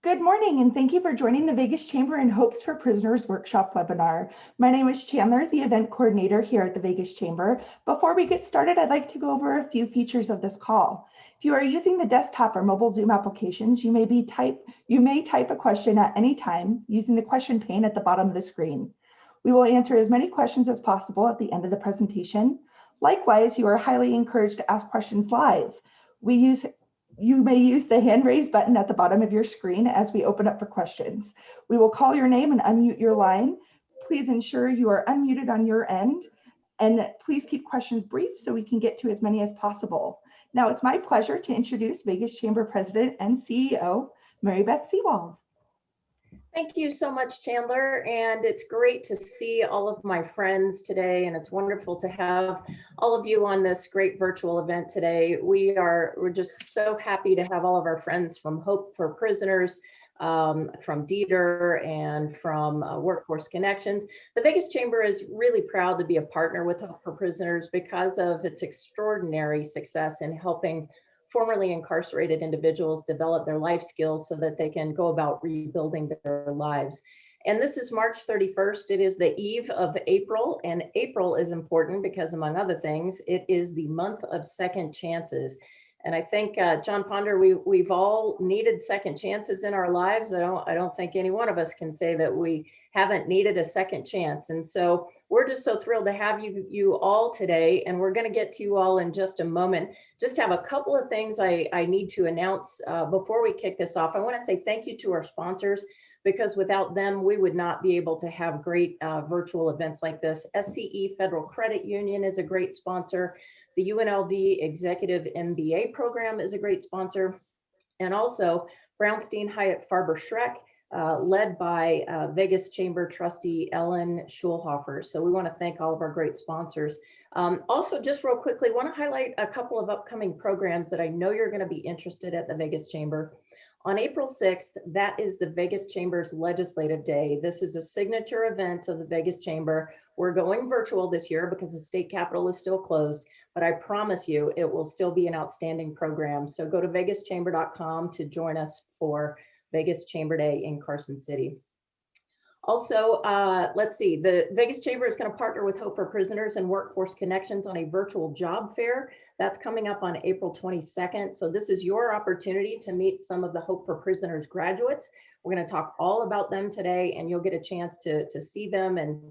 Good morning, and thank you for joining the Vegas Chamber and Hopes for Prisoners workshop webinar. My name is Chandler, the event coordinator here at the Vegas Chamber. Before we get started, I'd like to go over a few features of this call. If you are using the desktop or mobile Zoom applications, you may type a question at any time using the question pane at the bottom of the screen. We will answer as many questions as possible at the end of the presentation. Likewise, you are highly encouraged to ask questions live. You may use the hand raise button at the bottom of your screen as we open up for questions. We will call your name and unmute your line. Please ensure you are unmuted on your end, and please keep questions brief so we can get to as many as possible. Now it's my pleasure to introduce Vegas Chamber President and CEO, Mary Beth Seawall. Thank you so much, Chandler, and it's great to see all of my friends today, and it's wonderful to have all of you on this great virtual event today. We're just so happy to have all of our friends from Hope for Prisoners, from Dieter, and from Workforce Connections. The Vegas Chamber is really proud to be a partner with Hope for Prisoners because of its extraordinary success in helping formerly incarcerated individuals develop their life skills so that they can go about rebuilding their lives. And this is March 31st. It is the eve of April, and April is important because, among other things, it is the month of second chances. And I think, John Ponder, we've all needed second chances in our lives. I don't think any one of us can say that we haven't needed a second chance. And so we're just so thrilled to have you all today, and we're going to get to you all in just a moment. Just have a couple of things I need to announce before we kick this off. I want to say thank you to our sponsors, because without them, we would not be able to have great virtual events like this. SCE Federal Credit Union is a great sponsor. The UNLV Executive MBA program is a great sponsor. And also Brownstein Hyatt Farber Schreck, led by Vegas Chamber trustee Ellen Schulhofer. So we want to thank all of our great sponsors. Also, just real quickly, want to highlight a couple of upcoming programs that I know you're going to be interested at the Vegas Chamber. On April 6th, that is the Vegas Chamber's Legislative Day. This is a signature event of the Vegas Chamber. We're going virtual this year because the state capitol is still closed, but I promise you it will still be an outstanding program. So go to vegaschamber.com to join us for Vegas Chamber Day in Carson City. Also, let's see, the Vegas Chamber is going to partner with Hope for Prisoners and Workforce Connections on a virtual job fair. That's coming up on April 22nd. So this is your opportunity to meet some of the Hope for Prisoners graduates. We're going to talk all about them today, and you'll get a chance to see them and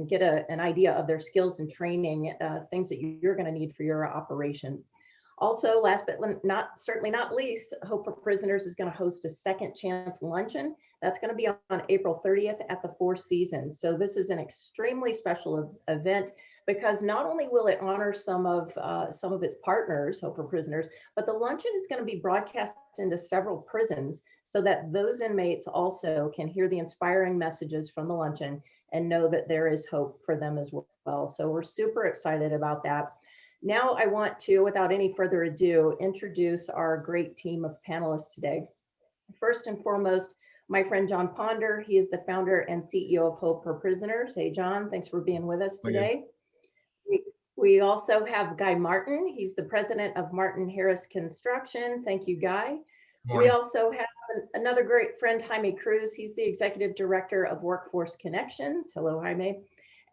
get an idea of their skills and training, things that you're going to need for your operation. Also, last but certainly not least, Hope for Prisoners is going to host a second chance luncheon. That's going to be on April 30th at the Four Seasons. So this is an extremely special event because not only will it honor some of its partners, Hope for Prisoners, but the luncheon is going to be broadcast into several prisons so that those inmates also can hear the inspiring messages from the luncheon and know that there is hope for them as well. So we're super excited about that. Now I want to, without any further ado, introduce our great team of panelists today. First and foremost, my friend John Ponder. He is the founder and CEO of Hope for Prisoners. Hey, John, thanks for being with us today. We also have Guy Martin. He's the president of Martin Harris Construction. Thank you, Guy. We also have another great friend, Jaime Cruz. He's the executive director of Workforce Connections. Hello, Jaime.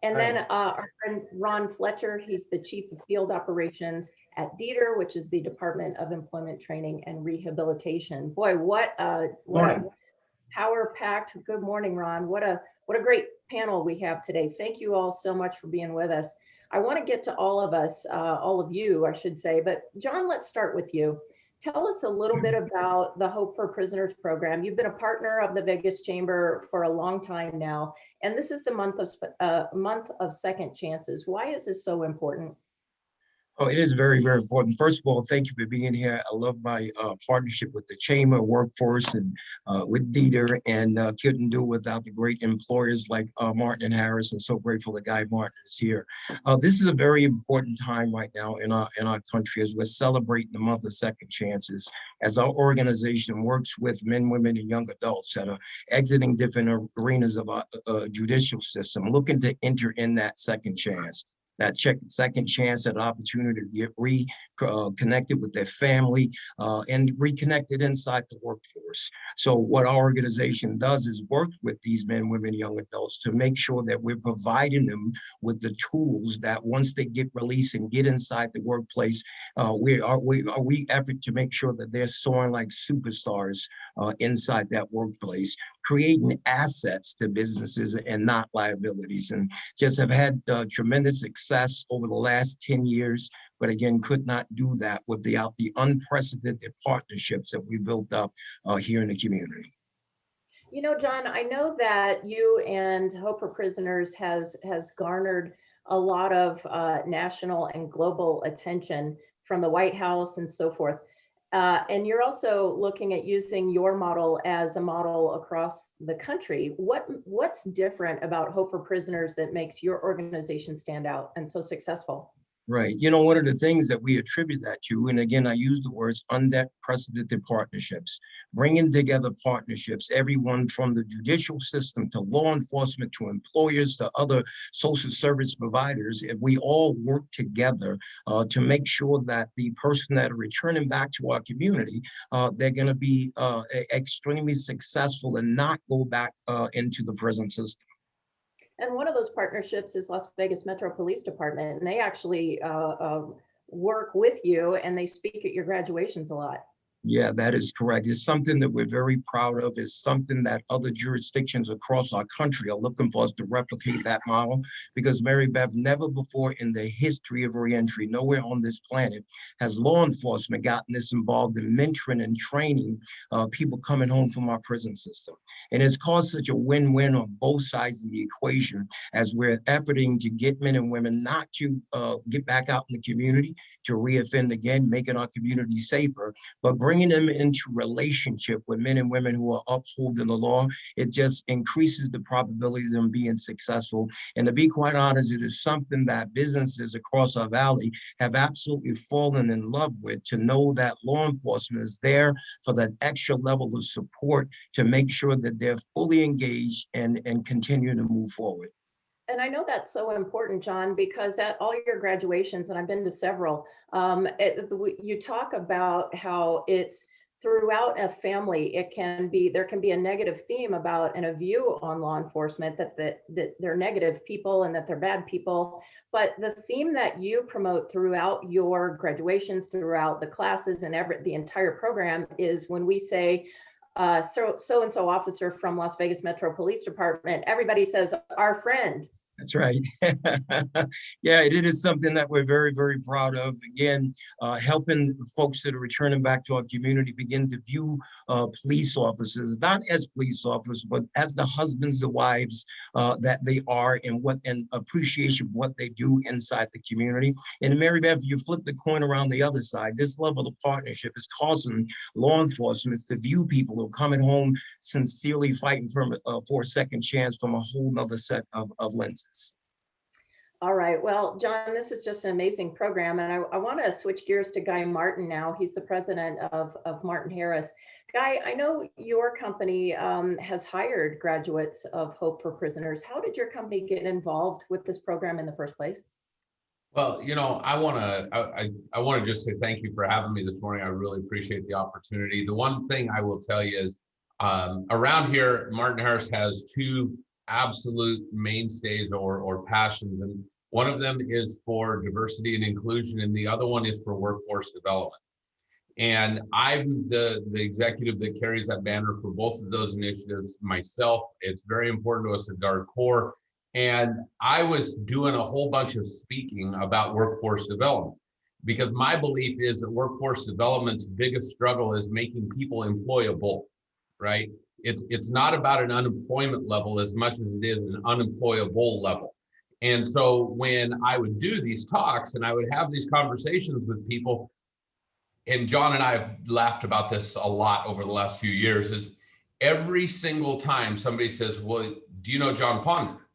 And then our friend Ron Fletcher, he's the chief of field operations at Dieter, which is the Department of Employment Training and Rehabilitation. Boy, what a power-packed. Good morning, Ron. What a great panel we have today. Thank you all so much for being with us. I want to get to all of us, all of you, I should say. But John, let's start with you. Tell us a little bit about the Hope for Prisoners program. You've been a partner of the Vegas Chamber for a long time now, and this is the month of second chances. Why is this so important? Oh, it is very, very important. First of all, thank you for being here. I love my partnership with the Chamber Workforce and with Dieter, and couldn't do it without the great employers like Martin and Harris. I'm so grateful that Guy Martin is here. This is a very important time right now in our country as we're celebrating the month of second chances, as our organization works with men, women, and young adults that are exiting different arenas of our judicial system, looking to enter in that second chance. that second chance, that opportunity to get reconnected with their family and reconnected inside the workforce. So what our organization does is work with these men, women, young adults to make sure that we're providing them with the tools that once they get released and get inside the workplace, we effort to make sure that they're soaring like superstars inside that workplace, creating assets to businesses and not liabilities, and just have had tremendous success over the last 10 years. But again, could not do that without the unprecedented partnerships that we built up here in the community. You know, John, I know that you and Hope for Prisoners has garnered a lot of national and global attention from the White House and so forth. And you're also looking at using your model as a model across the country. What's different about Hope for Prisoners that makes your organization stand out and so successful? Right. You know, one of the things that we attribute that to, and again, I use the words unprecedented partnerships, bringing together partnerships, everyone from the judicial system to law enforcement to employers to other social service providers. If we all work together to make sure that the person that are returning back to our community, they're going to be extremely successful and not go back into the prison system. And one of those partnerships is Las Vegas Metro Police Department, and they actually work with you and they speak at your graduations a lot. Yeah, that is correct. It's something that we're very proud of. It's something that other jurisdictions across our country are looking for us to replicate that model, because Mary Beth, never before in the history of reentry, nowhere on this planet has law enforcement gotten this involved in mentoring and training people coming home from our prison system. And it's caused such a win-win on both sides of the equation as we're efforting to get men and women not to get back out in the community, to reoffend again, making our community safer, but bringing them into relationship with men and women who are upholding the law. It just increases the probability of them being successful. And to be quite honest, it is something that businesses across our valley have absolutely fallen in love with, to know that law enforcement is there for that extra level of support to make sure that they're fully engaged and continue to move forward. And I know that's so important, John, because at all your graduations, and I've been to several, you talk about how it's throughout a family, there can be a negative theme about and a view on law enforcement that they're negative people and that they're bad people. But the theme that you promote throughout your graduations, throughout the classes and the entire program is when we say, so-and-so officer from Las Vegas Metro Police Department, everybody says, our friend. That's right. Yeah, it is something that we're very, very proud of. Again, helping folks that are returning back to our community begin to view police officers, not as police officers, but as the husbands, the wives that they are, and appreciation of what they do inside the community. And Mary Beth, you flip the coin around the other side. This level of partnership is causing law enforcement to view people who are coming home sincerely fighting for a second chance from a whole nother set of lenses. All right. Well, John, this is just an amazing program. And I want to switch gears to Guy Martin now. He's the president of Martin Harris. Guy, I know your company has hired graduates of Hope for Prisoners. How did your company get involved with this program in the first place? Well, you know, I want to just say thank you for having me this morning. I really appreciate the opportunity. The one thing I will tell you is around here, Martin Harris has two absolute mainstays or passions, and one of them is for diversity and inclusion, and the other one is for workforce development. And I'm the executive that carries that banner for both of those initiatives myself. It's very important to us at our core. And I was doing a whole bunch of speaking about workforce development, because my belief is that workforce development's biggest struggle is making people employable, right? It's not about an unemployment level as much as it is an unemployable level. And so when I would do these talks and I would have these conversations with people, and John and I have laughed about this a lot over the last few years, is every single time somebody says, well, do you know John Ponder?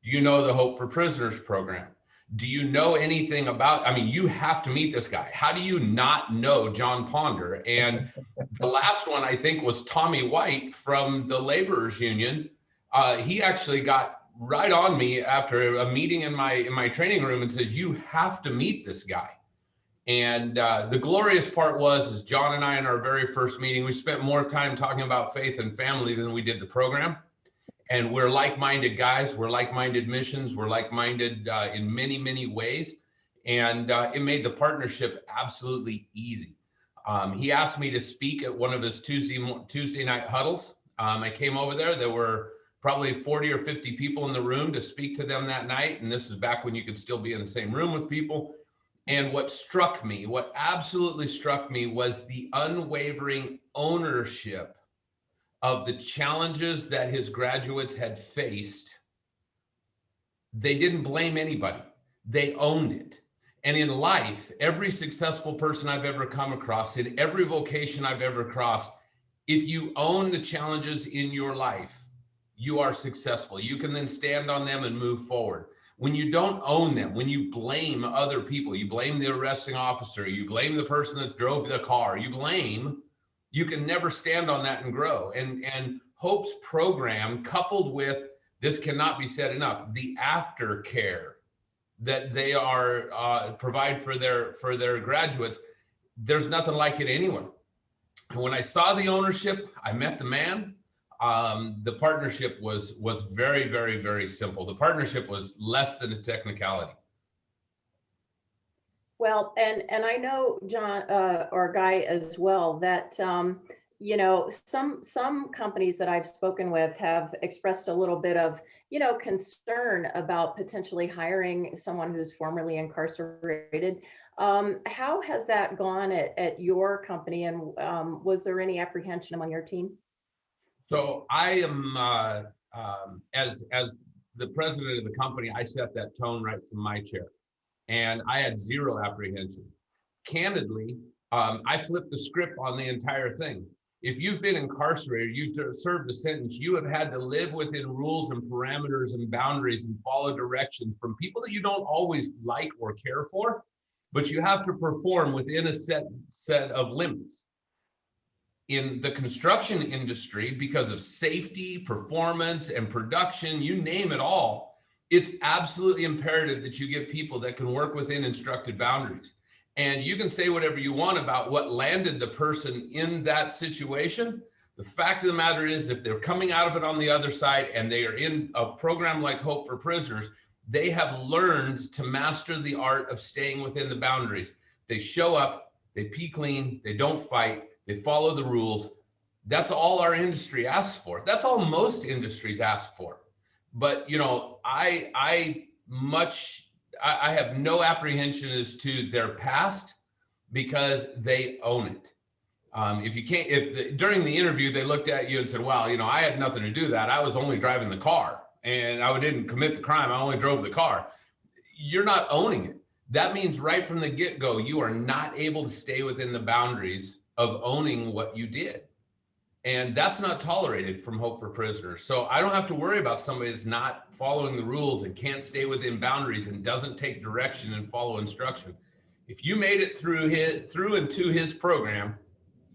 Do you know the Hope for Prisoners program? Do you know anything about, I mean, you have to meet this guy. How do you not know John Ponder? And the last one, I think, was Tommy White from the Laborers Union. He actually got right on me after a meeting in my training room and says, "You have to meet this guy." And the glorious part is John and I in our very first meeting, we spent more time talking about faith and family than we did the program. And we're like-minded guys. We're like-minded missions. We're like-minded in many, many ways. And it made the partnership absolutely easy. He asked me to speak at one of his Tuesday night huddles. I came over there. There were probably 40 or 50 people in the room to speak to them that night. And this is back when you could still be in the same room with people. And what absolutely struck me was the unwavering ownership of the challenges that his graduates had faced. They didn't blame anybody. They owned it. And in life, every successful person I've ever come across, in every vocation I've ever crossed, if you own the challenges in your life, you are successful. You can then stand on them and move forward. When you don't own them, when you blame other people, you blame the arresting officer, you blame the person that drove the car, you can never stand on that and grow. And Hope's program, coupled with, this cannot be said enough, the aftercare that they are provide for their graduates, there's nothing like it anywhere. And when I saw the ownership, I met the man. The partnership was very, very, very simple. The partnership was less than a technicality. Well, and I know, John, or Guy as well, that you know, some companies that I've spoken with have expressed a little bit of, you know, concern about potentially hiring someone who's formerly incarcerated. How has that gone at your company, and was there any apprehension among your team? So I am, as the president of the company, I set that tone right from my chair, and I had zero apprehension. Candidly, I flipped the script on the entire thing. If you've been incarcerated, you've served a sentence, you have had to live within rules and parameters and boundaries and follow directions from people that you don't always like or care for, but you have to perform within a set of limits. In the construction industry, because of safety, performance, and production, you name it all, it's absolutely imperative that you get people that can work within instructed boundaries. And you can say whatever you want about what landed the person in that situation. The fact of the matter is, if they're coming out of it on the other side and they are in a program like Hope for Prisoners, they have learned to master the art of staying within the boundaries. They show up, they pee clean, they don't fight, they follow the rules. That's all our industry asks for. That's all most industries ask for. But, you know, I have no apprehension as to their past because they own it. During the interview, they looked at you and said, well, you know, I had nothing to do with that. I was only driving the car and I didn't commit the crime. I only drove the car. You're not owning it. That means right from the get-go, you are not able to stay within the boundaries of owning what you did. And that's not tolerated from Hope for Prisoners. So I don't have to worry about somebody that's not following the rules and can't stay within boundaries and doesn't take direction and follow instruction. If you made it through and to his program,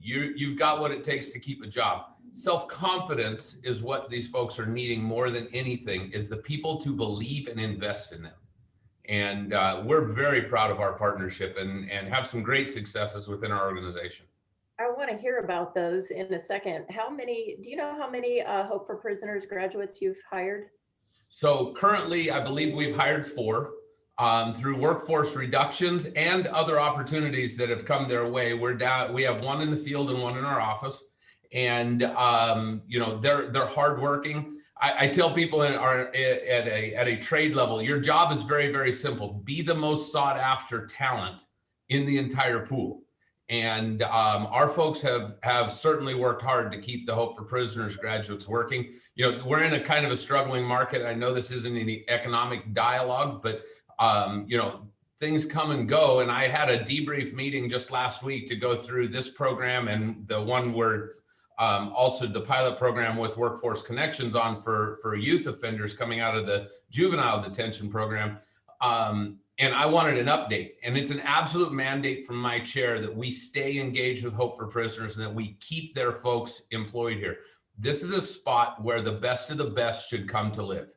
you've got what it takes to keep a job. Self-confidence is what these folks are needing more than anything, is the people to believe and invest in them. And we're very proud of our partnership and have some great successes within our organization. I want to hear about those in a second. Do you know how many Hope for Prisoners graduates you've hired? So currently, I believe we've hired 4 through workforce reductions and other opportunities that have come their way. We have 1 in the field and 1 in our office, and you know, they're hardworking. I tell people at a trade level, your job is very, very simple. Be the most sought after talent in the entire pool. And our folks have certainly worked hard to keep the Hope for Prisoners graduates working. You know, we're in a kind of a struggling market. I know this isn't any economic dialogue, but you know, things come and go. And I had a debrief meeting just last week to go through this program and the one where also the pilot program with Workforce Connections on for youth offenders coming out of the juvenile detention program. And I wanted an update, and it's an absolute mandate from my chair that we stay engaged with Hope for Prisoners and that we keep their folks employed here. This is a spot where the best of the best should come to live.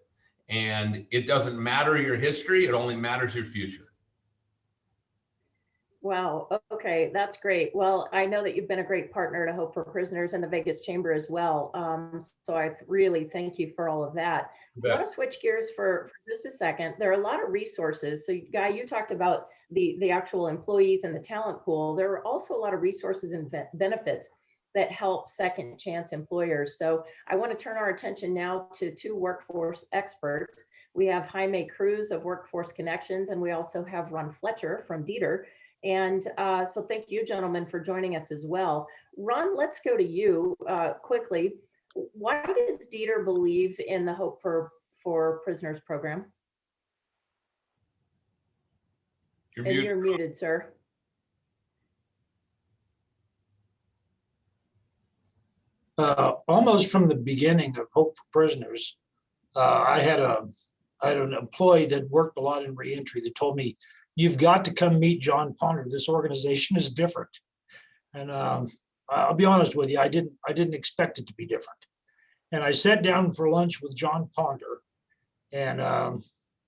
And it doesn't matter your history, it only matters your future. Wow. Okay, that's great. Well, I know that you've been a great partner to Hope for Prisoners and the Vegas Chamber as well. So I really thank you for all of that. I want to switch gears for just a second. There are a lot of resources. So Guy, you talked about the actual employees and the talent pool. There are also a lot of resources and benefits that help second chance employers. So I want to turn our attention now to two workforce experts. We have Jaime Cruz of Workforce Connections, and we also have Ron Fletcher from Dieter. And so thank you, gentlemen, for joining us as well. Ron, let's go to you quickly. Why does Dieter believe in the Hope for Prisoners program? You're muted, sir. Almost from the beginning of Hope for Prisoners, I had an employee that worked a lot in reentry that told me, "You've got to come meet John Ponder. This organization is different." And I'll be honest with you, I didn't expect it to be different. And I sat down for lunch with John Ponder, and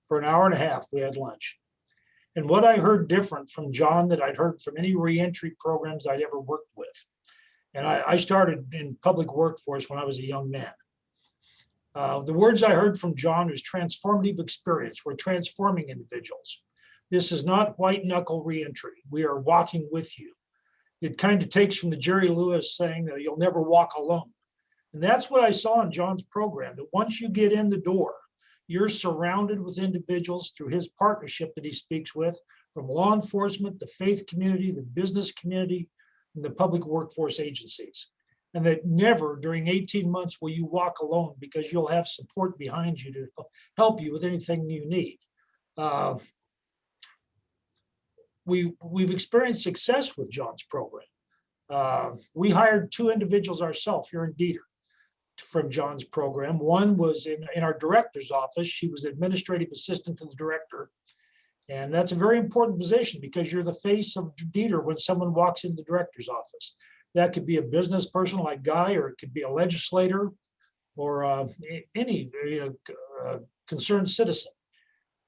for an hour and a half, we had lunch. And what I heard different from John that I'd heard from any reentry programs I'd ever worked with. And I started in public workforce when I was a young man. The words I heard from John was transformative experience. We're transforming individuals. This is not white knuckle reentry. We are walking with you. It kind of takes from the Jerry Lewis saying, "You'll never walk alone." And that's what I saw in John's program, that once you get in the door, you're surrounded with individuals through his partnership that he speaks with, from law enforcement, the faith community, the business community, and the public workforce agencies. And that never during 18 months will you walk alone, because you'll have support behind you to help you with anything you need. We've experienced success with John's program. We hired 2 individuals ourselves here in Dieter from John's program. One was in our director's office. She was administrative assistant to the director. And that's a very important position, because you're the face of Dieter when someone walks into the director's office. That could be a business person like Guy, or it could be a legislator, or any concerned citizen.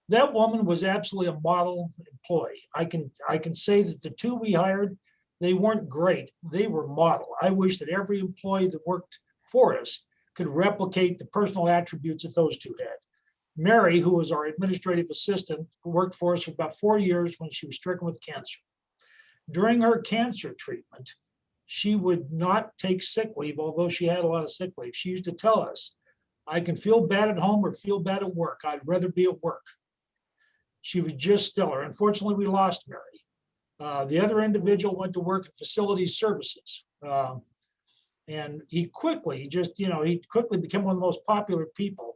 That woman was absolutely a model employee. I can say that the 2 we hired, they weren't great. They were model. I wish that every employee that worked for us could replicate the personal attributes that those 2 had. Mary, who was our administrative assistant, who worked for us for about 4 years when she was stricken with cancer. During her cancer treatment, she would not take sick leave, although she had a lot of sick leave. She used to tell us, "I can feel bad at home or feel bad at work. I'd rather be at work." She was just stellar. Unfortunately, we lost Mary. The other individual went to work at facility services. And he quickly became one of the most popular people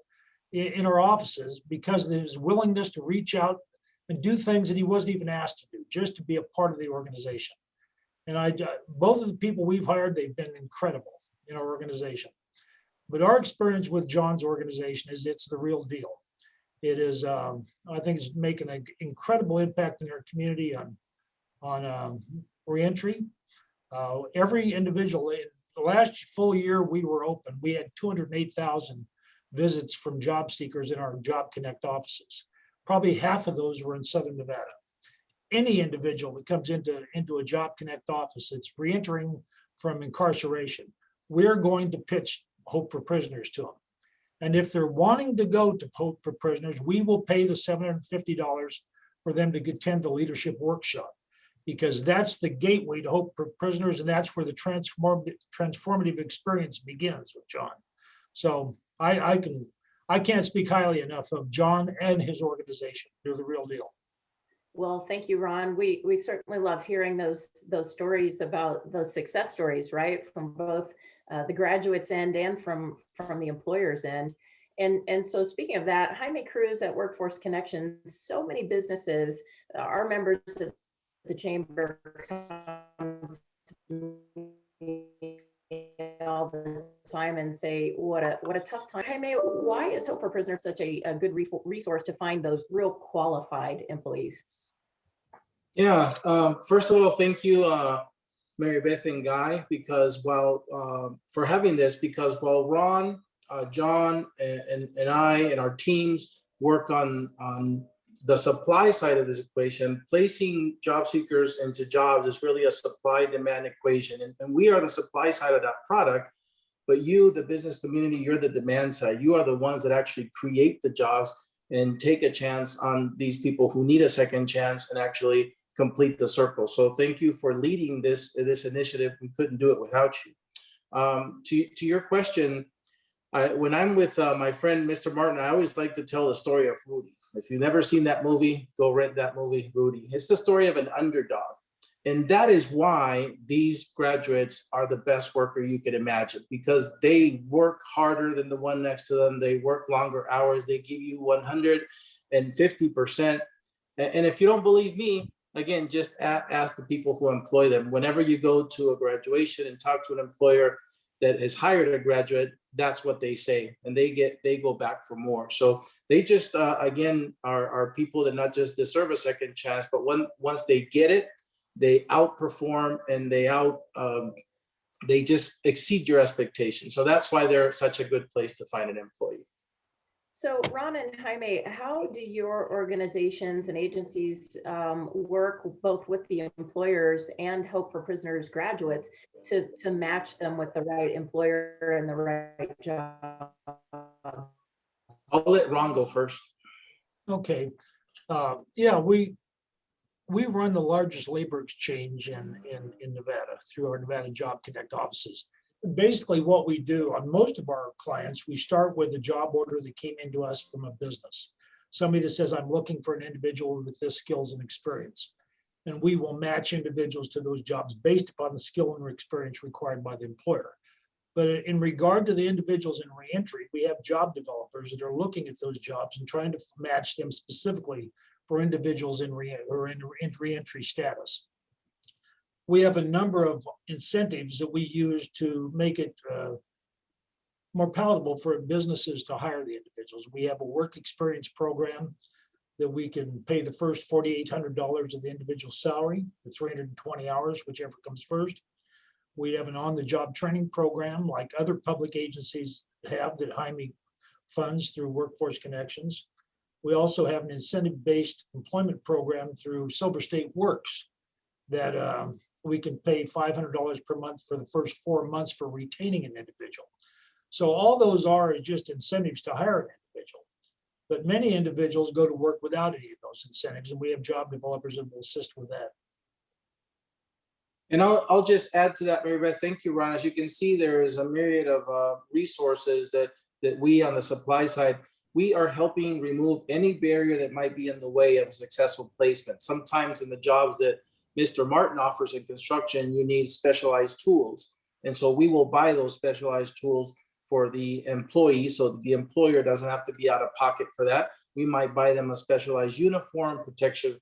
in our offices, because of his willingness to reach out and do things that he wasn't even asked to do, just to be a part of the organization. And both of the people we've hired, they've been incredible in our organization. But our experience with John's organization is it's the real deal. It is, I think it's making an incredible impact in our community on reentry. Every individual, in the last full year we were open, we had 208,000 visits from job seekers in our Job Connect offices. Probably half of those were in Southern Nevada. Any individual that comes into a Job Connect office that's reentering from incarceration, we're going to pitch Hope for Prisoners to them. And if they're wanting to go to Hope for Prisoners, we will pay the $750 for them to attend the leadership workshop, because that's the gateway to Hope for Prisoners, and that's where the transformative experience begins with John. So I can't speak highly enough of John and his organization. They're the real deal. Well, thank you, Ron. We certainly love hearing those stories about those success stories, right, from both the graduates' end and from the employer's end. And so speaking of that, Jaime Cruz at Workforce Connections, so many businesses, our members at the chamber come to me all the time and say, what a tough time. Jaime, why is Hope for Prisoners such a good resource to find those real qualified employees? Yeah, first of all, thank you, Mary Beth and Guy, because for having this, because while Ron John and I and our teams work on the supply side of this equation. Placing job seekers into jobs is really a supply-demand equation. And we are the supply side of that product, but you, the business community, you're the demand side. You are the ones that actually create the jobs and take a chance on these people who need a second chance and actually complete the circle. So thank you for leading this initiative. We couldn't do it without you. To your question, when I'm with my friend, Mr. Martin, I always like to tell the story of Rudy. If you've never seen that movie, go rent that movie, Rudy. It's the story of an underdog. And that is why these graduates are the best worker you could imagine, because they work harder than the one next to them. They work longer hours. They give you 150%. And if you don't believe me, again, just ask the people who employ them. Whenever you go to a graduation and talk to an employer that has hired a graduate, that's what they say, and they go back for more. So they just again are people that not just deserve a second chance, but once they get it, they outperform and they just exceed your expectations. So that's why they're such a good place to find an employee. So Ron and Jaime, how do your organizations and agencies work both with the employers and Hope for Prisoners graduates to match them with the right employer and the right job? I'll let Ron go first. Okay. Yeah, we run the largest labor exchange in Nevada through our Nevada Job Connect offices. Basically what we do on most of our clients, we start with a job order that came into us from a business. Somebody that says, I'm looking for an individual with this skills and experience. And we will match individuals to those jobs based upon the skill and experience required by the employer. But in regard to the individuals in reentry, we have job developers that are looking at those jobs and trying to match them specifically for individuals in reentry status. We have a number of incentives that we use to make it more palatable for businesses to hire the individuals. We have a work experience program that we can pay the first $4,800 of the individual salary for 320 hours, whichever comes first. We have an on-the-job training program like other public agencies have that Jaime funds through Workforce Connections. We also have an incentive-based employment program through Silver State Works that we can pay $500 per month for the first 4 months for retaining an individual. So all those are just incentives to hire an individual. But many individuals go to work without any of those incentives, and we have job developers that will assist with that. And I'll just add to that, Mary Beth. Thank you, Ron. As you can see, there is a myriad of resources that we on the supply side, we are helping remove any barrier that might be in the way of a successful placement. Sometimes in the jobs that Mr. Martin offers in construction, you need specialized tools. And so we will buy those specialized tools for the employee, so the employer doesn't have to be out of pocket for that. We might buy them a specialized uniform, protective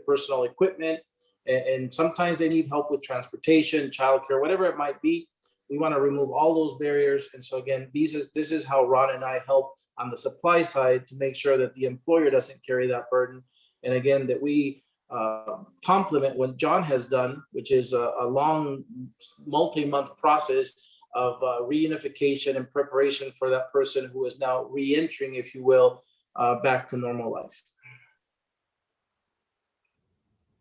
personal equipment, and sometimes they need help with transportation, childcare, whatever it might be. We want to remove all those barriers. And so again, this is how Ron and I help on the supply side to make sure that the employer doesn't carry that burden. And again, that we complement what John has done, which is a long multi-month process of reunification and preparation for that person who is now re-entering, if you will, back to normal life.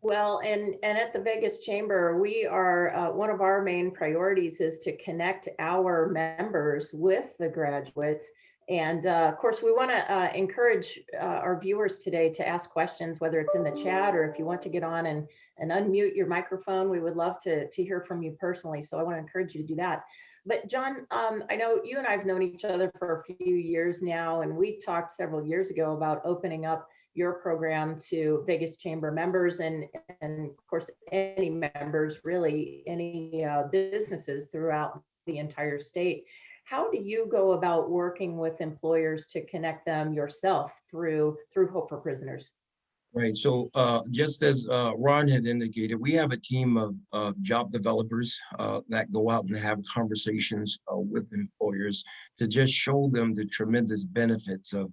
Well, and at the Vegas Chamber, we are, one of our main priorities is to connect our members with the graduates. And of course, we want to encourage our viewers today to ask questions, whether it's in the chat or if you want to get on and unmute your microphone. We would love to hear from you personally. So I want to encourage you to do that. But John, I know you and I have known each other for a few years now, and we talked several years ago about opening up your program to Vegas Chamber members and of course, any members, really, any businesses throughout the entire state. How do you go about working with employers to connect them yourself through Hope for Prisoners? Right. So just as Ron had indicated, we have a team of job developers that go out and have conversations with employers to just show them the tremendous benefits of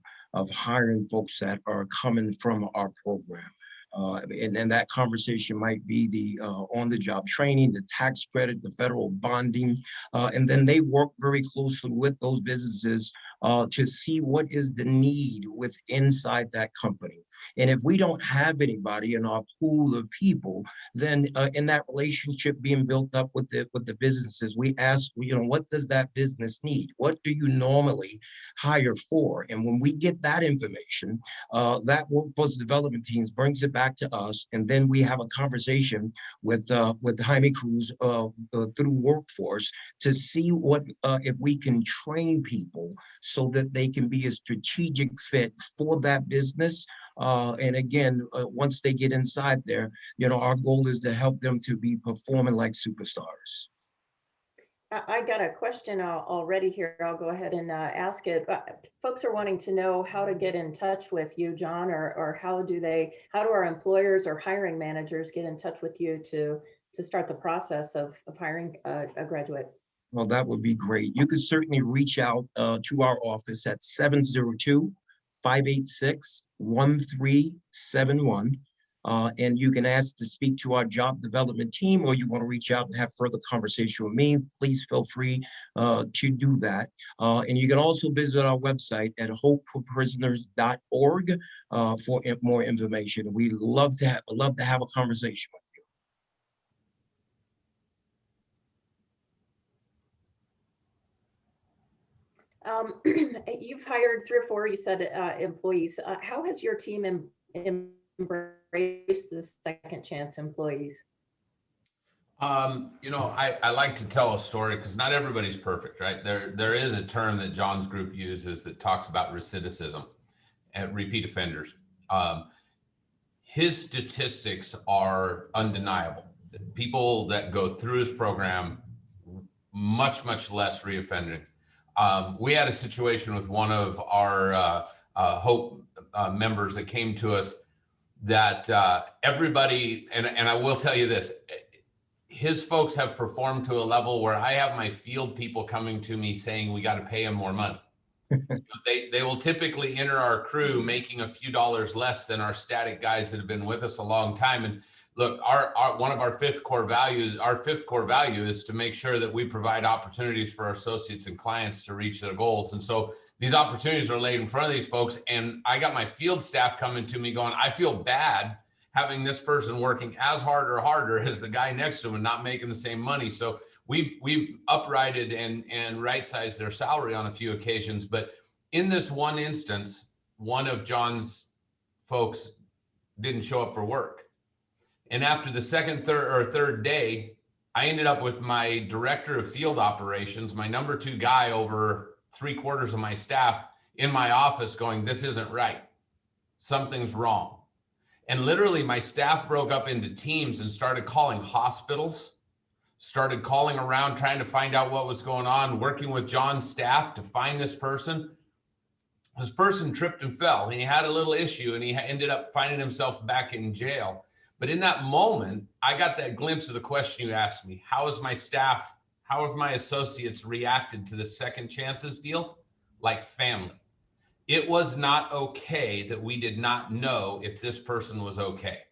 hiring folks that are coming from our program. And that conversation might be the on-the-job training, the tax credit, the federal bonding, and then they work very closely with those businesses to see what is the need with inside that company. And if we don't have anybody in our pool of people, then in that relationship being built up with the businesses, we ask, what does that business need? What do you normally hire for? And when we get that information, that workforce development teams brings it back to us, and then we have a conversation with Jaime Cruz through Workforce to see what if we can train people so that they can be a strategic fit for that business. And again, once they get inside there, our goal is to help them to be performing like superstars. I got a question already here. I'll go ahead and ask it. Folks are wanting to know how to get in touch with you, John, or how do our employers or hiring managers get in touch with you to start the process of hiring a graduate? Well, that would be great. You could certainly reach out to our office at 702-586-1371. And you can ask to speak to our job development team, or you want to reach out and have further conversation with me, please feel free to do that. And you can also visit our website at hopeforprisoners.org for more information. We'd love to have a conversation with you. You've hired 3 or 4, you said, employees. How has your team embrace the second chance employees? I like to tell a story because not everybody's perfect, right? There is a term that John's group uses that talks about recidivism and repeat offenders. His statistics are undeniable. People that go through his program, much, much less reoffending. We had a situation with one of our Hope members that came to us that everybody, and I will tell you this, his folks have performed to a level where I have my field people coming to me saying we got to pay him more money. They will typically enter our crew making a few dollars less than our static guys that have been with us a long time. And look, one of our fifth core value is to make sure that we provide opportunities for our associates and clients to reach their goals. And so these opportunities are laid in front of these folks. And I got my field staff coming to me going, I feel bad having this person working as hard or harder as the guy next to him and not making the same money. So we've uprighted and right-sized their salary on a few occasions. But in this one instance, one of John's folks didn't show up for work. And after the third day, I ended up with my director of field operations, my number 2 guy over 3/4 of my staff in my office going, this isn't right. Something's wrong. And literally my staff broke up into teams and started calling hospitals, started calling around, trying to find out what was going on, working with John's staff to find this person. This person tripped and fell, and he had a little issue, and he ended up finding himself back in jail. But in that moment, I got that glimpse of the question you asked me. How is my staff, how have my associates reacted to the second chances deal? Like family. It was not okay that we did not know if this person was okay.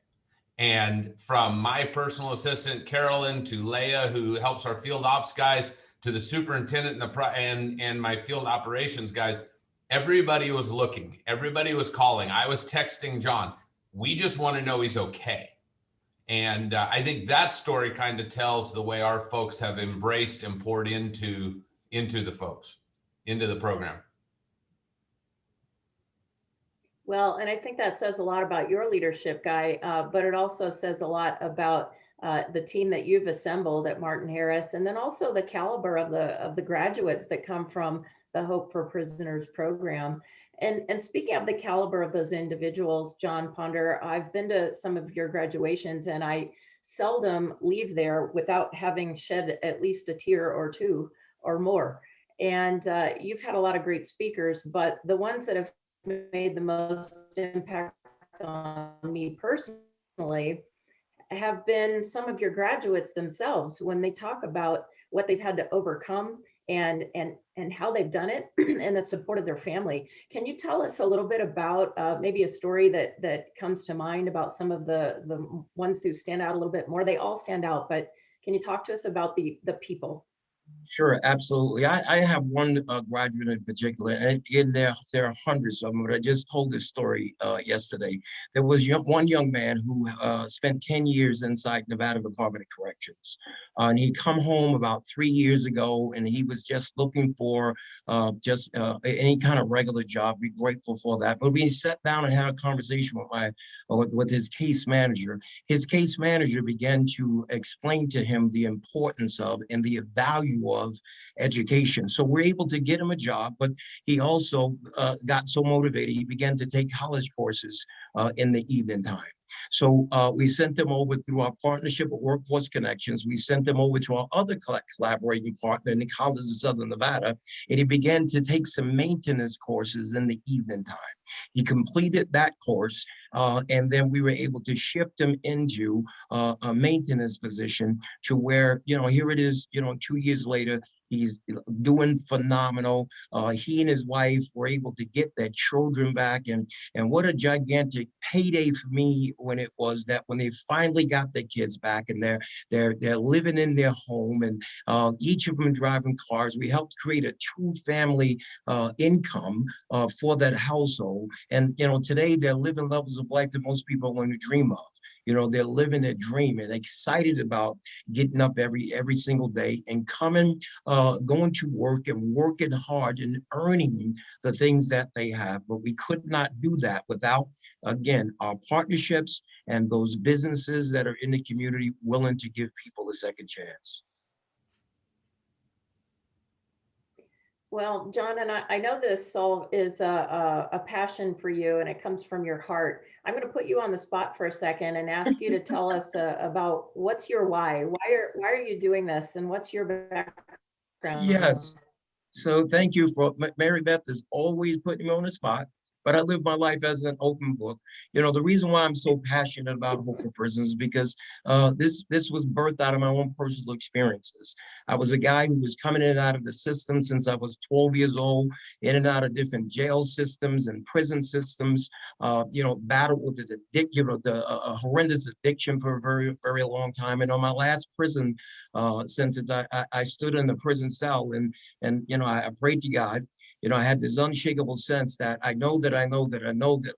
And from my personal assistant, Carolyn, to Leah, who helps our field ops guys, to the superintendent and my field operations guys, everybody was looking, everybody was calling. I was texting John, we just want to know he's okay. And I think that story kind of tells the way our folks have embraced and poured into the folks, into the program. Well, and I think that says a lot about your leadership, Guy, but it also says a lot about the team that you've assembled at Martin Harris, and then also the caliber of the graduates that come from the Hope for Prisoners program. And speaking of the caliber of those individuals, John Ponder, I've been to some of your graduations, and I seldom leave there without having shed at least a tear or 2 or more. And you've had a lot of great speakers, but the ones that have made the most impact on me personally have been some of your graduates themselves when they talk about what they've had to overcome and how they've done it and the support of their family. Can you tell us a little bit about maybe a story that comes to mind about some of the ones who stand out a little bit more? They all stand out, but can you talk to us about the people? Sure, absolutely. I have one graduate in particular, and there are hundreds of them, but I just told this story yesterday. There was one young man who spent 10 years inside Nevada Department of Corrections. And he come home about 3 years ago, and he was just looking for just any kind of regular job. Be grateful for that. But we sat down and had a conversation with his case manager. His case manager began to explain to him the importance of and the value of education. So we're able to get him a job, but he also got so motivated, he began to take college courses in the evening time. So we sent them over through our partnership with Workforce Connections. We sent them over to our other collaborating partner in the College of Southern Nevada, and he began to take some maintenance courses in the evening time. He completed that course, and then we were able to shift him into a maintenance position to where, here it is, 2 years later, he's doing phenomenal. He and his wife were able to get their children back, and what a gigantic payday for me when it was that when they finally got their kids back and they're living in their home, and each of them driving cars. We helped create a two-family income for that household, and today they're living levels of life that most people want to dream of. They're living a dream and excited about getting up every single day and going to work and working hard and earning the things that they have. But we could not do that without, again, our partnerships and those businesses that are in the community willing to give people a second chance. Well, John, and I know this all is a passion for you and it comes from your heart. I'm going to put you on the spot for a second and ask you to tell us about what's your why? Why are you doing this, and what's your background? Yes. So thank you for Mary Beth is always putting me on the spot, but I live my life as an open book. The reason why I'm so passionate about Hope for Prisoners is because this was birthed out of my own personal experiences. I was a guy who was coming in and out of the system since I was 12 years old, in and out of different jail systems and prison systems, battled with a horrendous addiction for a very, very long time. And on my last prison sentence, I stood in the prison cell and I prayed to God. I had this unshakable sense that I know that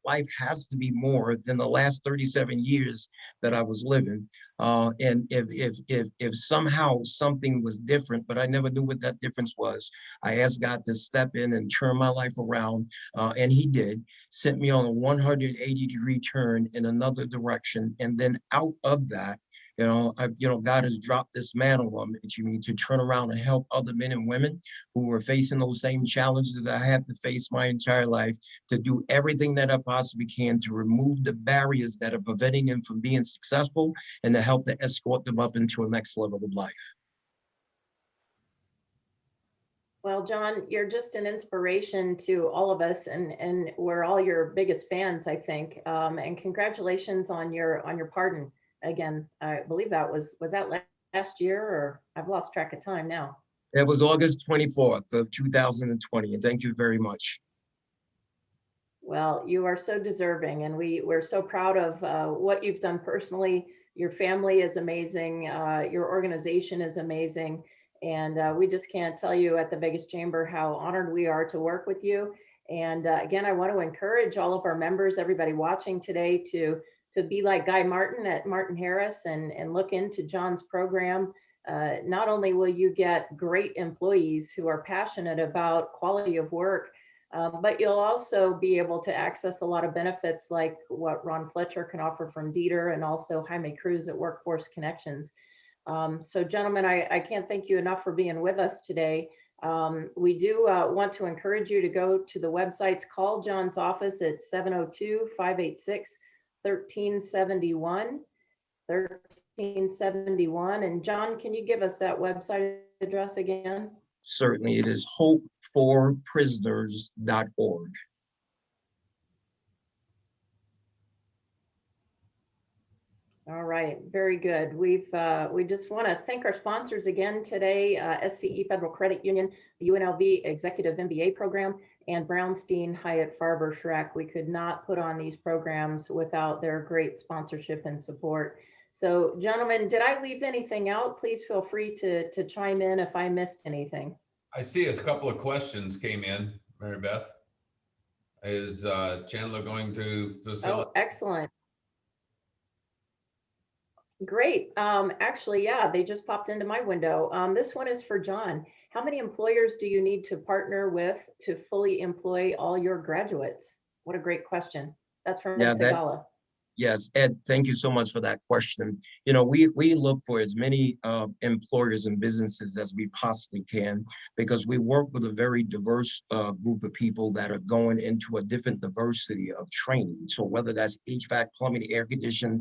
life has to be more than the last 37 years that I was living. And if somehow something was different, but I never knew what that difference was, I asked God to step in and turn my life around. And he did, sent me on a 180-degree turn in another direction. And then out of that, God has dropped this mantle on me to turn around and help other men and women who were facing those same challenges that I had to face my entire life, to do everything that I possibly can to remove the barriers that are preventing them from being successful and to help to escort them up into a next level of life. Well, John, you're just an inspiration to all of us, and we're all your biggest fans, I think. And congratulations on your pardon. Again, I believe was that last year, or I've lost track of time now. It was August 24th of 2020, and thank you very much. Well, you are so deserving, and we're so proud of what you've done personally. Your family is amazing. Your organization is amazing. And we just can't tell you at the Vegas Chamber how honored we are to work with you. And again, I want to encourage all of our members, everybody watching today, to be like Guy Martin at Martin Harris and look into John's program. Not only will you get great employees who are passionate about quality of work, but you'll also be able to access a lot of benefits like what Ron Fletcher can offer from Dieter, and also Jaime Cruz at Workforce Connections. So gentlemen, I can't thank you enough for being with us today. We do want to encourage you to go to the websites. Call John's office at 702-586-1371. And John, can you give us that website address again? Certainly, it is hopeforprisoners.org. All right, very good. We just want to thank our sponsors again today, SCE Federal Credit Union, the UNLV Executive MBA Program, and Brownstein Hyatt Farber Schreck. We could not put on these programs without their great sponsorship and support. So gentlemen, did I leave anything out? Please feel free to chime in if I missed anything. I see a couple of questions came in, Mary Beth. Is Chandler going to facilitate? Oh, excellent. Great. Actually, yeah, they just popped into my window. This one is for John. How many employers do you need to partner with to fully employ all your graduates? What a great question. That's from Yeah, that Segala. Yes, Ed, thank you so much for that question. You know, we look for as many employers and businesses as we possibly can, because we work with a very diverse group of people that are going into a different diversity of training. So whether that's HVAC, plumbing, air conditioning,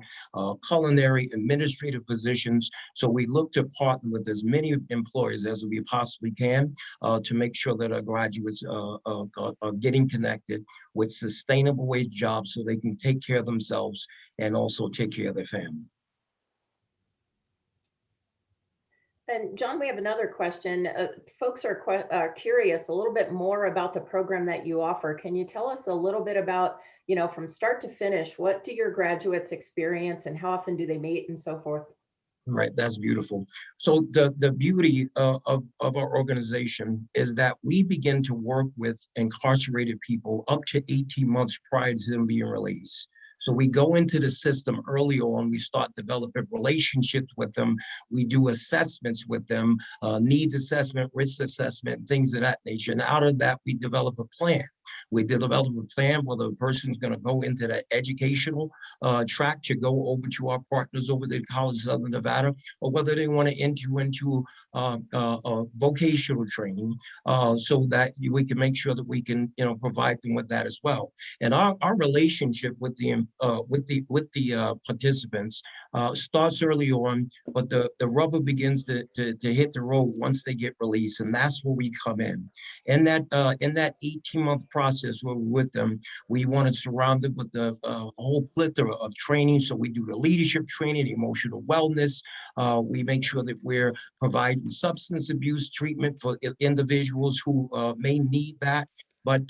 culinary, administrative positions. So we look to partner with as many employers as we possibly can to make sure that our graduates are getting connected with sustainable wage jobs so they can take care of themselves and also take care of their family. And John, we have another question. Folks are curious a little bit more about the program that you offer. Can you tell us a little bit about, you know, from start to finish, what do your graduates experience and how often do they meet and so forth? Right, that's beautiful. So the beauty of our organization is that we begin to work with incarcerated people up to 18 months prior to them being released. So we go into the system early on, we start developing relationships with them. We do assessments with them, needs assessment, risk assessment, things of that nature. And out of that, we develop a plan. We develop a plan whether a person's going to go into that educational track to go over to our partners over the College of Southern Nevada, or whether they want to enter into vocational training, so that we can make sure that we can, you know, provide them with that as well. And our relationship with the participants starts early on, but the rubber begins to hit the road once they get released, and that's where we come in. In that 18-month process where we're with them, we want to surround them with the whole plethora of training. So we do the leadership training, the emotional wellness. We make sure that we're providing substance abuse treatment for individuals who may need that. But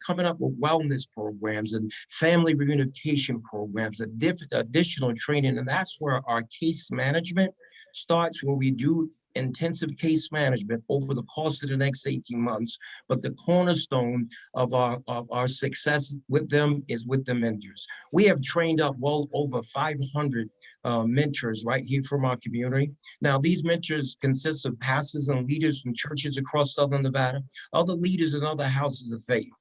coming up with wellness programs and family reunification programs, additional training, and that's where our case management starts, where we do intensive case management over the course of the next 18 months. But the cornerstone of our success with them is with the mentors. We have trained up well over 500 mentors right here from our community. Now, these mentors consist of pastors and leaders from churches across Southern Nevada, other leaders in other houses of faith,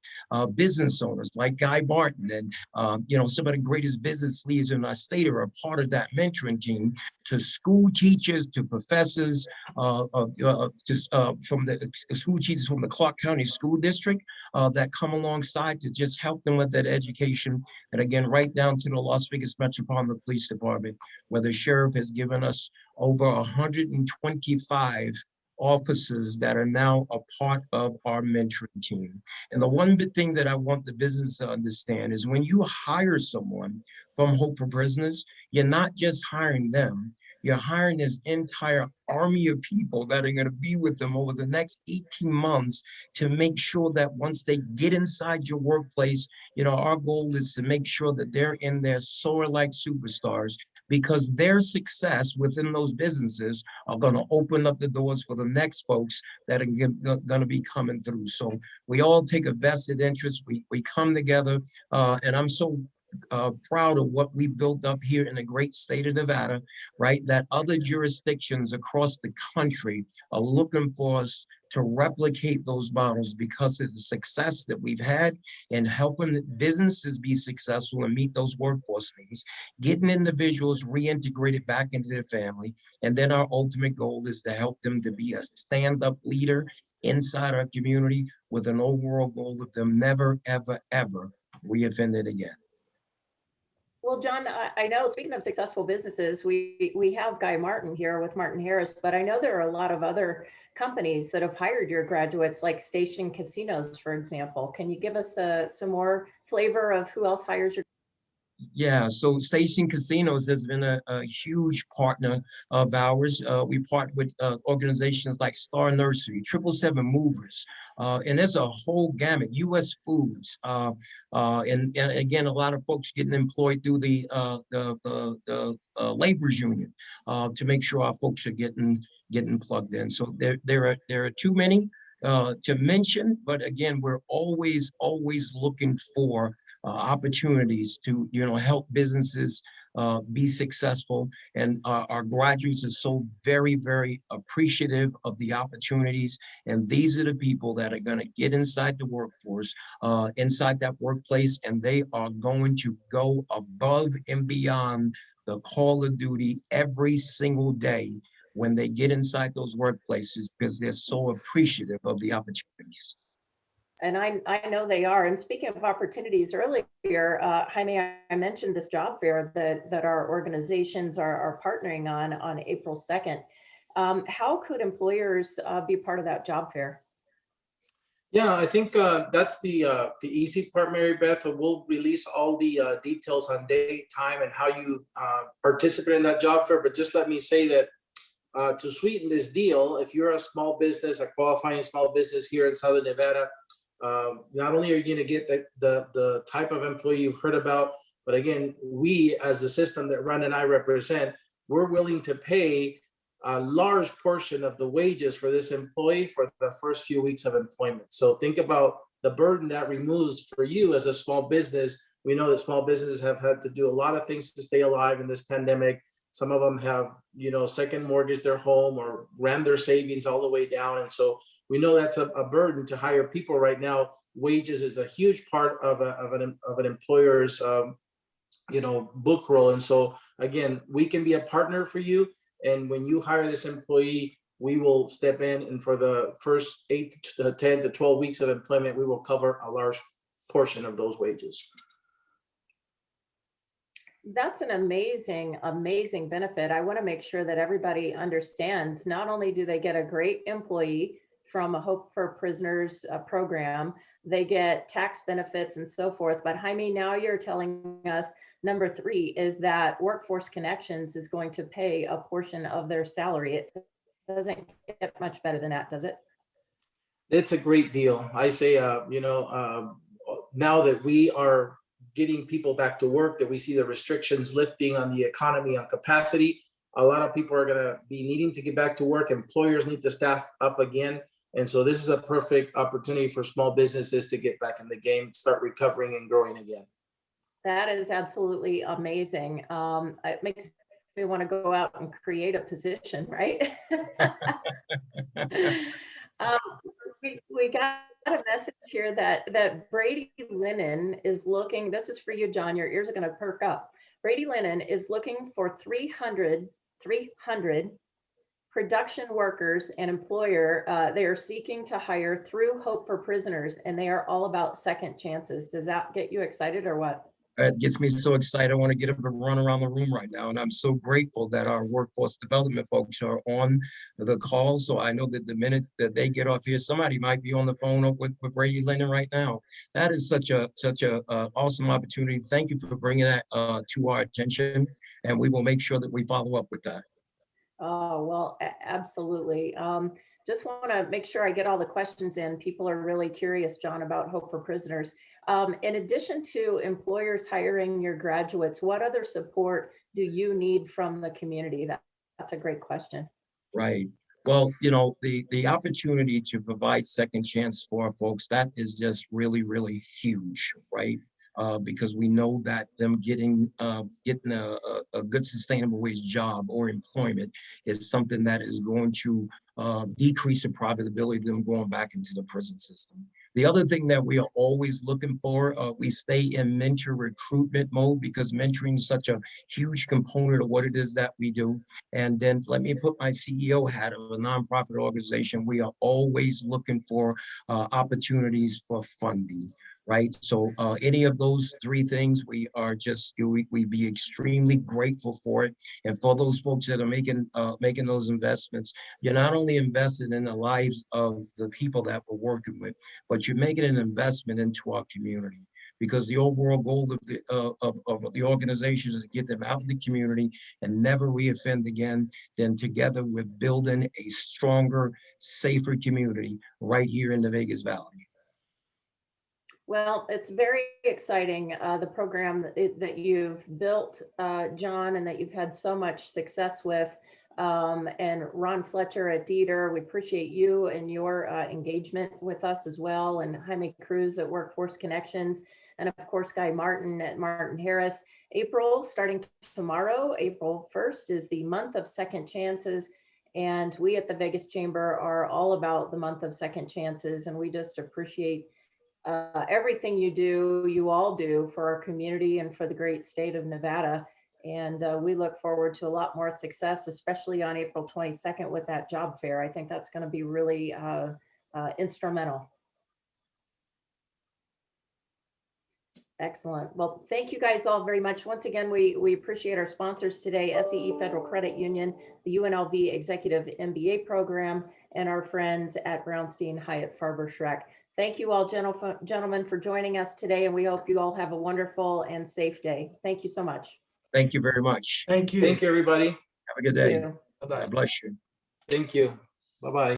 business owners like Guy Martin, and you know, some of the greatest business leaders in our state are a part of that mentoring team, to school teachers, to professors, from the school teachers from the Clark County School District that come alongside to just help them with that education. And again, right down to the Las Vegas Metropolitan Police Department, where the sheriff has given us over 125 officers that are now a part of our mentoring team. And the one big thing that I want the business to understand is when you hire someone from Hope for Prisoners, you're not just hiring them, you're hiring this entire army of people that are going to be with them over the next 18 months to make sure that once they get inside your workplace, you know, our goal is to make sure that they're in there soar like superstars, because their success within those businesses are going to open up the doors for the next folks that are going to be coming through. So we all take a vested interest. We come together, and I'm so proud of what we built up here in the great state of Nevada, right? That other jurisdictions across the country are looking for us to replicate those models because of the success that we've had in helping businesses be successful and meet those workforce needs, getting individuals reintegrated back into their family. And then our ultimate goal is to help them to be a stand-up leader inside our community with an overall goal of them never, ever, ever reoffending again. Well, John, I know, speaking of successful businesses, we have Guy Martin here with Martin Harris, but I know there are a lot of other companies that have hired your graduates, like Station Casinos, for example. Can you give us some more flavor of who else hires your? Yeah, so Station Casinos has been a huge partner of ours. We partner with organizations like Star Nursery, 777 Movers, and there's a whole gamut, US Foods. And again, a lot of folks getting employed through the laborers union to make sure our folks are getting plugged in. So there are too many to mention, but again, we're always looking for opportunities to help businesses be successful, and our graduates are so very appreciative of the opportunities, and these are the people that are going to get inside the workforce, inside that workplace, and they are going to go above and beyond the call of duty every single day when they get inside those workplaces, because they're so appreciative of the opportunities. And I know they are. And speaking of opportunities, earlier, Jaime, I mentioned this job fair that our organizations are partnering on April 2nd. How could employers be part of that job fair? Yeah, I think that's the easy part, Mary Beth. We'll release all the details on date, time, and how you participate in that job fair. But just let me say that to sweeten this deal, if you're a small business, a qualifying small business here in Southern Nevada, not only are you going to get the type of employee you've heard about, but again, we as the system that Ron and I represent, we're willing to pay a large portion of the wages for this employee for the first few weeks of employment. So think about the burden that removes for you as a small business. We know that small businesses have had to do a lot of things to stay alive in this pandemic. Some of them have, second mortgage their home or ran their savings all the way down. And so we know that's a burden to hire people right now. Wages is a huge part of an employer's, book roll. And so again, we can be a partner for you. And when you hire this employee, we will step in, and for the first 8 to 10 to 12 weeks of employment, we will cover a large portion of those wages. That's an amazing benefit. I want to make sure that everybody understands, not only do they get a great employee from a Hope for Prisoners program, they get tax benefits and so forth. But Jaime, now you're telling us number 3 is that Workforce Connections is going to pay a portion of their salary. It doesn't get much better than that, does it? It's a great deal. I say, now that we are getting people back to work, that we see the restrictions lifting on the economy, on capacity, a lot of people are going to be needing to get back to work. Employers need to staff up again. And so this is a perfect opportunity for small businesses to get back in the game, start recovering and growing again. That is absolutely amazing. It makes me want to go out and create a position, right? We got a message here that Brady Lennon is looking, this is for you, John, your ears are going to perk up. Brady Lennon is looking for 300 production workers and employer. They are seeking to hire through Hope for Prisoners, and they are all about second chances. Does that get you excited or what? It gets me so excited. I want to get up and run around the room right now. And I'm so grateful that our workforce development folks are on the call. So I know that the minute that they get off here, somebody might be on the phone with Brady Lennon right now. That is such a awesome opportunity. Thank you for bringing that to our attention. And we will make sure that we follow up with that. Oh, well, absolutely. Just want to make sure I get all the questions in. People are really curious, John, about Hope for Prisoners. In addition to employers hiring your graduates, what other support do you need from the community? That's a great question. Right. Well, the opportunity to provide second chance for our folks, that is just really, really huge, right? Because we know that them getting a good sustainable wage job or employment is something that is going to decrease the probability of them going back into the prison system. The other thing that we are always looking for, we stay in mentor recruitment mode because mentoring is such a huge component of what it is that we do. And then let me put my CEO hat of a nonprofit organization. We are always looking for opportunities for funding. Right. So any of those 3 things, we are just, we be extremely grateful for it. And for those folks that are making those investments, you're not only invested in the lives of the people that we're working with, but you're making an investment into our community. because the overall goal of the organization is to get them out in the community and never reoffend again. Then together we're building a stronger, safer community right here in the Vegas Valley. Well, it's very exciting, the program that you've built, John, and that you've had so much success with. And Ron Fletcher at Dieter, we appreciate you and your engagement with us as well, and Jaime Cruz at Workforce Connections, and of course, Guy Martin at Martin Harris. April, starting tomorrow, April 1st, is the month of second chances. And we at the Vegas Chamber are all about the month of second chances, and we just appreciate everything you all do for our community and for the great state of Nevada. And we look forward to a lot more success, especially on April 22nd with that job fair. I think that's going to be really instrumental. Excellent. Well, thank you guys all very much. Once again, we appreciate our sponsors today, SEE Federal Credit Union, the UNLV Executive MBA Program, and our friends at Brownstein Hyatt Farber Schreck. Thank you all, gentlemen, for joining us today, and we hope you all have a wonderful and safe day. Thank you so much. Thank you very much. Thank you. Thank you, everybody. Have a good day. Thank you. Bye-bye. God bless you. Thank you. Bye-bye.